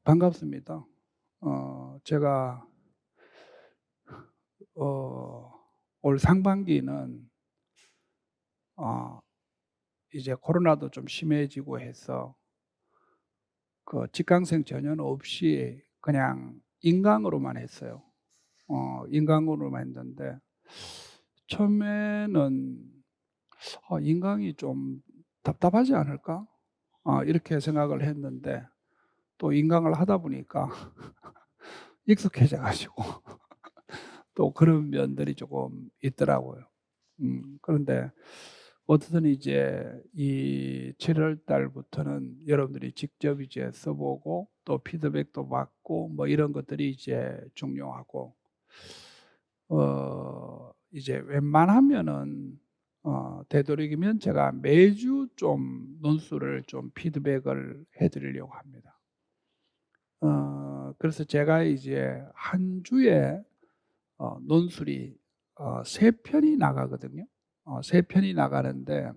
반갑습니다. 제가 올 상반기는 어 이제 코로나도 좀 심해지고 해서 직강생 전혀 없이 그냥 인강으로만 했어요. 인강으로만 했는데 처음에는 '인강이 좀 답답하지 않을까?' 이렇게 생각을 했는데 또 인강을 하다 보니까 익숙해져 가지고 또 그런 면들이 조금 있더라고요. 그런데 어떻든 이제 이 7월 달부터는 여러분들이 직접 이제 써 보고 또 피드백도 받고 뭐 이런 것들이 이제 중요하고 이제 웬만하면은 되도록이면 제가 매주 좀 논술을 좀 피드백을 해 드리려고 합니다. 그래서 제가 이제 한 주에 논술이 3 편이 나가거든요. 3 편이 나가는데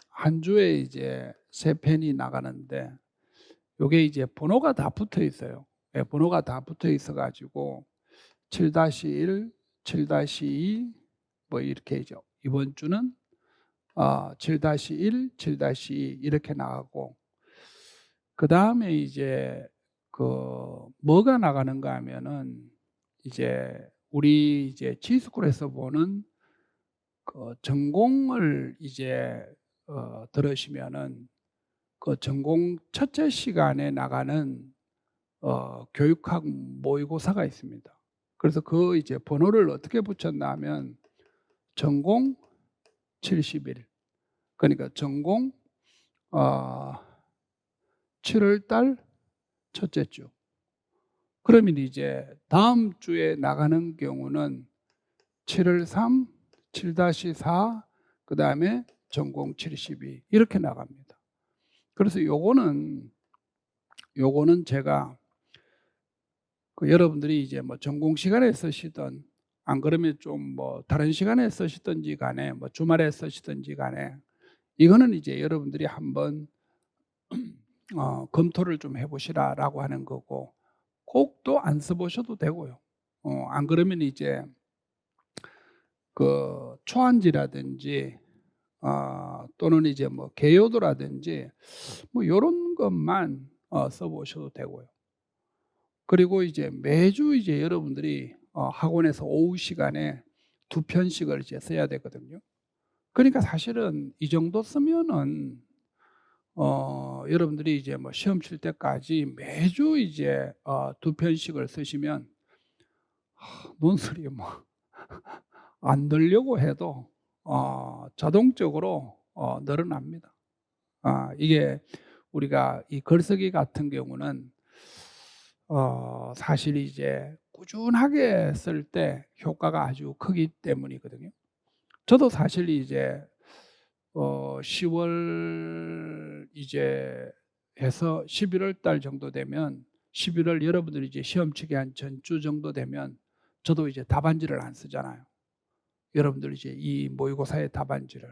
한 주에 이제 3 편이 나가는데 요게 이제 번호가 다 붙어 있어요. 예, 번호가 다 붙어 있어 가지고 7-1, 7-2 뭐 이렇게 이죠. 이번 주는 7-1, 7-2 이렇게 나가고 그다음에 이제 그 뭐가 나가는가 하면은 이제 우리 이제 G스쿨에서 보는 전공을 이제 들으시면은 그 전공 첫째 시간에 나가는 교육학 모의고사가 있습니다. 그래서 그 이제 번호를 어떻게 붙였나 하면 전공 70일, 그러니까 전공 어 7월 달 첫째 주. 그러면 이제 다음 주에 나가는 경우는 7월 3, 7-4 그다음에 전공 72 이렇게 나갑니다. 그래서 요거는 제가 여러분들이 이제 뭐 전공 시간에 쓰시든 안 그러면 좀 뭐 다른 시간에 쓰시든지 간에 뭐 주말에 쓰시든지 간에 이거는 이제 여러분들이 한번 검토를 좀 해 보시라라고 하는 거고 꼭 또 안 써 보셔도 되고요. 안 그러면 이제 초안지라든지 또는 이제 뭐 개요도라든지 뭐 요런 것만 써 보셔도 되고요. 그리고 이제 매주 이제 여러분들이 학원에서 오후 시간에 2편씩을 이제 써야 되거든요. 그러니까 사실은 이 정도 쓰면은 여러분들이 이제 뭐 시험 칠 때까지 매주 이제 2편씩을 쓰시면 논술이 뭐 안 들려고 해도 자동적으로 늘어납니다. 이게 우리가 이 글쓰기 같은 경우는 사실 이제 꾸준하게 쓸 때 효과가 아주 크기 때문이거든요. 저도 사실 이제 10월 이제 해서 11월 달 정도 되면 11월 여러분들이 이제 시험 치기 한 전주 정도 되면 저도 이제 답안지를 안 쓰잖아요. 여러분들 이제 이 모의고사의 답안지를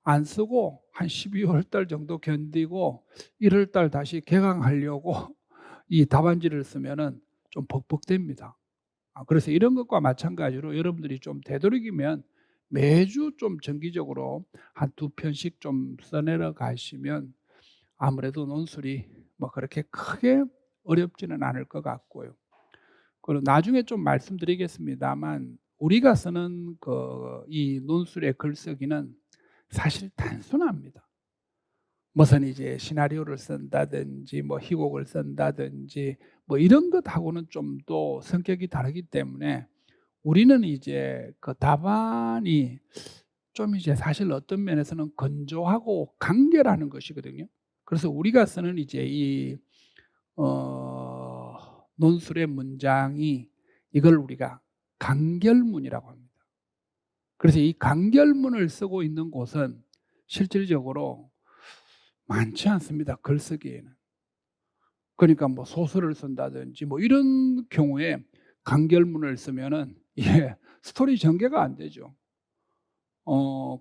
안 쓰고 한 12월 달 정도 견디고 1월 달 다시 개강하려고 이 답안지를 쓰면은 좀 벅벅됩니다. 그래서 이런 것과 마찬가지로 여러분들이 좀 되도록이면 매주 좀 정기적으로 한 2편씩 좀 써 내려 가시면 아무래도 논술이 뭐 그렇게 크게 어렵지는 않을 것 같고요. 그리고 나중에 좀 말씀드리겠습니다만 우리가 쓰는 이 논술의 글쓰기는 사실 단순합니다. 무슨 이제 시나리오를 쓴다든지 뭐 희곡을 쓴다든지 뭐 이런 것하고는 좀 또 성격이 다르기 때문에 우리는 이제 그 답안이 좀 이제 사실 어떤 면에서는 건조하고 간결하는 것이거든요. 그래서 우리가 쓰는 이제 이 논술의 문장이 이걸 우리가 간결문이라고 합니다. 그래서 이 간결문을 쓰고 있는 곳은 실질적으로 많지 않습니다, 글쓰기에는. 그러니까 뭐 소설을 쓴다든지 뭐 이런 경우에 간결문을 쓰면은 이게 스토리 전개가 안 되죠.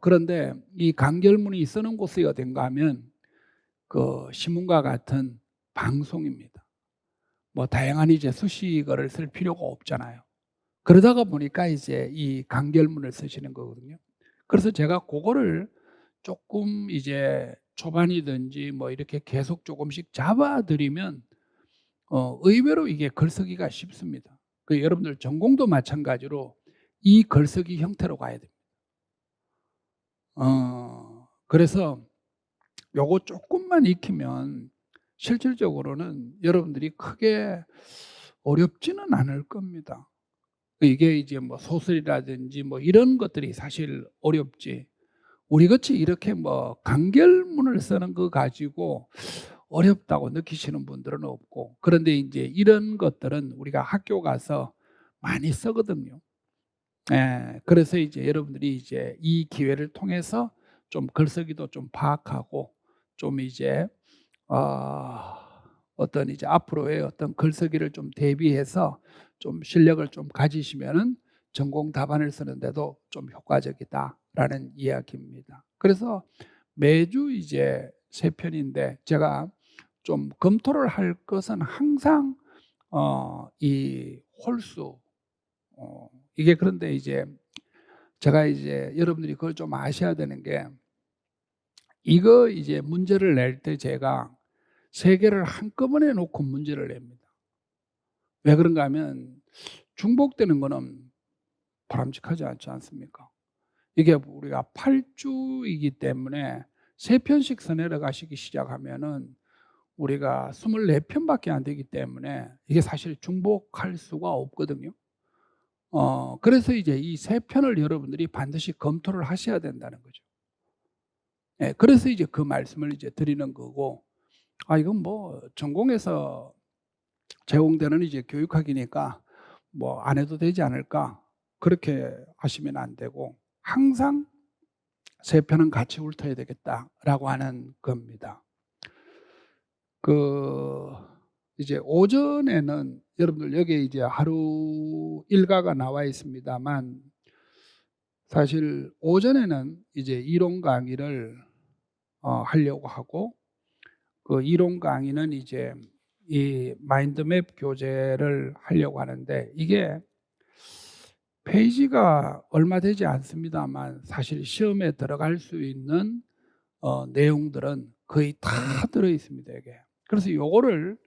그런데 이 간결문이 쓰는 곳이 어딘가 하면 그 신문과 같은 방송입니다. 뭐 다양한 이제 수식어를 쓸 필요가 없잖아요. 그러다가 보니까 이제 이 간결문을 쓰시는 거거든요. 그래서 제가 고거를 쪼끔 이제 초반이든지 뭐 이렇게 계속 조금씩 잡아 드리면 의외로 이게 글쓰기가 쉽습니다. 그 여러분들 전공도 마찬가지로 이 글쓰기 형태로 가야 됩니다. 그래서 요거 쪼끔만 익히면 실질적으로는 여러분들이 크게 어렵지는 않을 겁니다. 이게 이제 뭐 소설이라든지 뭐 이런 것들이 사실 어렵지, 우리같이 이렇게 뭐 간결문을 쓰는 거 가지고 어렵다고 느끼시는 분들은 없고, 그런데 인제 이런 것들은 우리가 학교 가서 많이 쓰거든요. 예. 그래서 이제 여러분들이 이제 이 기회를 통해서 좀 글쓰기도 좀 파악하고 좀 이제 어 어떤 이제 앞으로의 어떤 글쓰기를 좀 대비해서 좀 실력을 좀 가지시면은 전공 답안을 쓰는데도 좀 효과적이다라는 이야기입니다. 그래서 매주 이제 3 편인데 제가 좀 검토를 할 것은 항상 이 홀수, 이게, 그런데 이제 제가 이제 여러분들이 그걸 좀 아셔야 되는 게, 이거 이제 문제를 낼 때 제가 3 개를 한꺼번에 놓고 문제를 냅니다. 왜 그런가 하면 중복되는 거는 바람직하지 않지 않습니까? 이게 우리가 8 주이기 때문에 3 편씩 써내려 가시기 시작하면은 우리가 24 편밖에 안 되기 때문에 이게 사실 중복할 수가 없거든요. 그래서 이제 이 3 편을 여러분들이 반드시 검토를 하셔야 된다는 거죠. 예. 그래서 이제 그 말씀을 이제 드리는 거고, 이건 뭐 전공에서 제공되는 이제 교육학이니까 뭐 '안 해도 되지 않을까?' 그렇게 하시면 안 되고, 항상 '세 편은 같이 훑어야 되겠다.'라고 하는 겁니다. 그 이제 오전에는 여러분들 여기에 이제 하루 일과가 나와 있습니다만, 사실 오전에는 이제 이론 강의를 하려고 하고, 그 이론 강의는 이제 이 마인드맵 교재를 하려고 하는데, 이게 페이지가 얼마 되지 않습니다만 사실 시험에 들어갈 수 있는 내용들은 거의 다 들어 있습니다, 이게. 그래서 요거를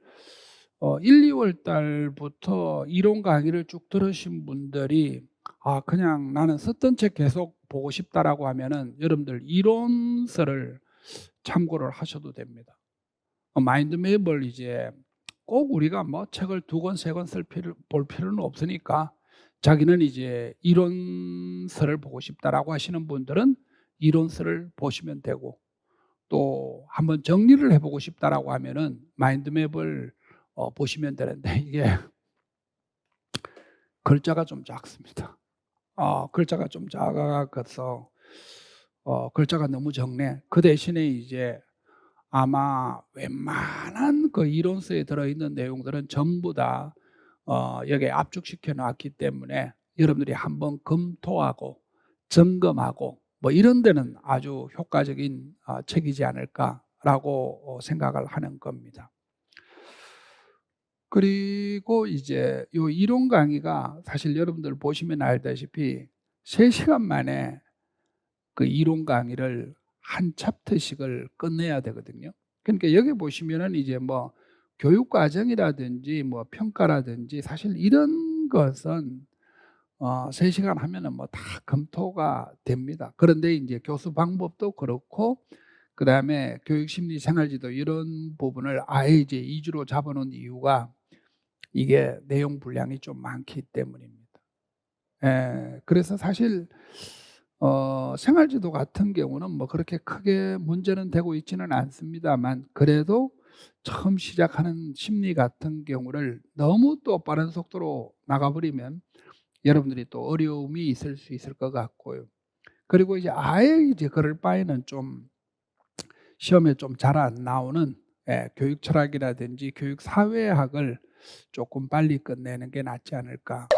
1-2월 달부터 이론 강의를 쭉 들으신 분들이 그냥 '나는 썼던 책 계속 보고 싶다.'라고 하면은 여러분들 이론서를 참고를 하셔도 됩니다. 마인드맵을 이제 꼭 우리가 뭐 책을 2 권, 3권 쓸 필요 볼 필요는 없으니까, 자기는 이제 '이론서를 보고 싶다.'라고 하시는 분들은 이론서를 보시면 되고, 또 '한번 정리를 해 보고 싶다.'라고 하면은 마인드맵을 보시면 되는데, 이게 글자가 좀 작습니다. 글자가 좀 작아서 글자가 너무 적네. 그 대신에 이제 아마 웬만한 그 이론서에 들어있는 내용들은 전부 다 여기에 압축시켜 놨기 때문에 여러분들이 한번 검토하고 점검하고 뭐 이런 데는 아주 효과적인 책이지 않을까라고 생각을 하는 겁니다. 그리고 이제 요 이론 강의가 사실 여러분들 보시면 알다시피 3 시간 만에 그 이론 강의를 한 챕터씩을 끝내야 되거든요. 그러니까 여기 보시면은 이제 뭐 교육 과정이라든지 뭐 평가라든지 사실 이런 것은 3 시간 하면은 뭐 다 검토가 됩니다. 그런데 인제 교수 방법도 그렇고, 그다음에 교육 심리 생활지도 이런 부분을 아예 이제 2 주로 잡아 놓은 이유가 이게 내용 분량이 좀 많기 때문입니다. 예. 그래서 사실 생활지도 같은 경우는 뭐 그렇게 크게 문제는 되고 있지는 않습니다만, 그래도 처음 시작하는 심리 같은 경우를 너무 또 빠른 속도로 나가 버리면 여러분들이 또 어려움이 있을 수 있을 것 같고요. 그리고 이제 아예 이제 그럴 바에는 좀 시험에 좀 잘 안 나오는 교육 철학이라든지 교육 사회학을 조금 빨리 끝내는 게 낫지 않을까.